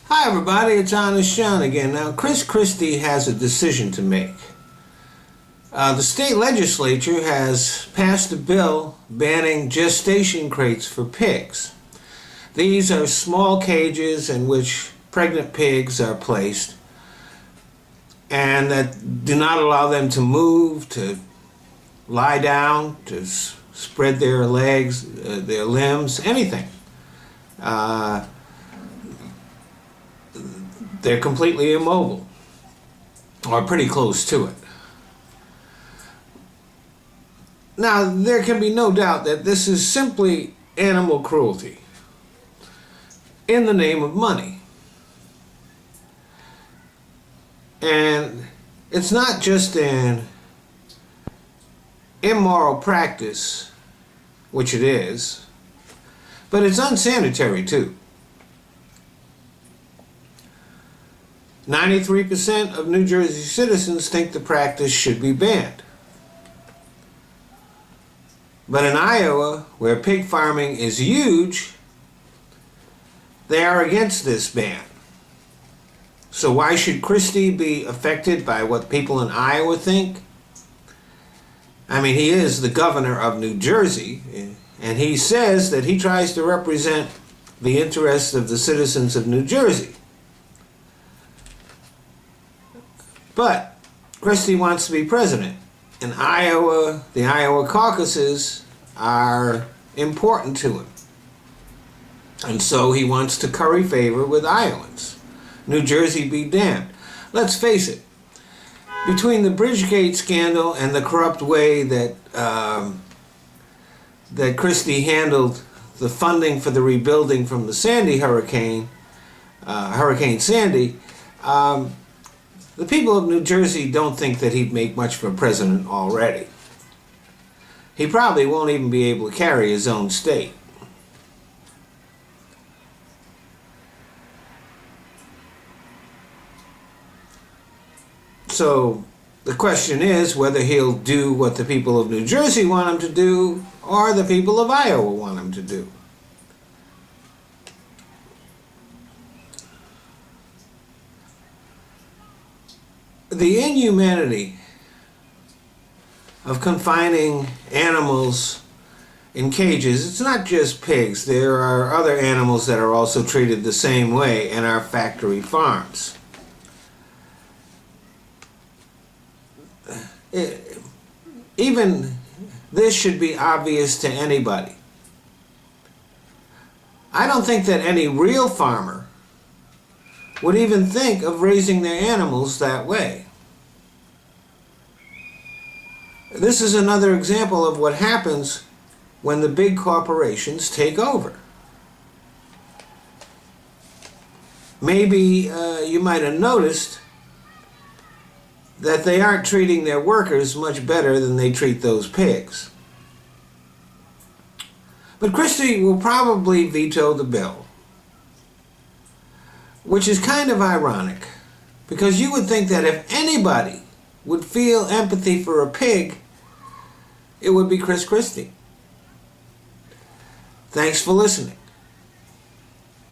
Hi everybody, it's Honest John again. Now, Christie has a decision to make. The state legislature has passed a bill banning gestation crates for pigs. These are small cages in which pregnant pigs are placed and that do not allow them to move, to lie down, to spread their legs, their limbs, anything. They're completely immobile, or pretty close to it. Now, there can be no doubt that this is simply animal cruelty in the name of money. And it's not just an immoral practice, which it is, but it's unsanitary too. 93% of New Jersey citizens think the practice should be banned. But in Iowa, where pig farming is huge, they are against this ban. So why should Christie be affected by what people in Iowa think? I mean, he is the governor of New Jersey, and he says that he tries to represent the interests of the citizens of New Jersey. But Christie wants to be president. In Iowa, the Iowa caucuses are important to him. And so he wants to curry favor with Iowans. New Jersey be damned. Let's face it, between the Bridgegate scandal and the corrupt way that Christie handled the funding for the rebuilding from the Sandy Hurricane Sandy, the people of New Jersey don't think that he'd make much of a president already. He probably won't even be able to carry his own state. So the question is whether he'll do what the people of New Jersey want him to do or the people of Iowa want him to do. The inhumanity of confining animals in cages, it's not just pigs. There are other animals that are also treated the same way in our factory farms. Even this should be obvious to anybody. I don't think that any real farmer would even think of raising their animals that way. This is another example of what happens when the big corporations take over. Maybe you might have noticed that they aren't treating their workers much better than they treat those pigs. But Christie will probably veto the bill, which is kind of ironic, because you would think that if anybody would feel empathy for a pig, it would be Christie. Thanks for listening.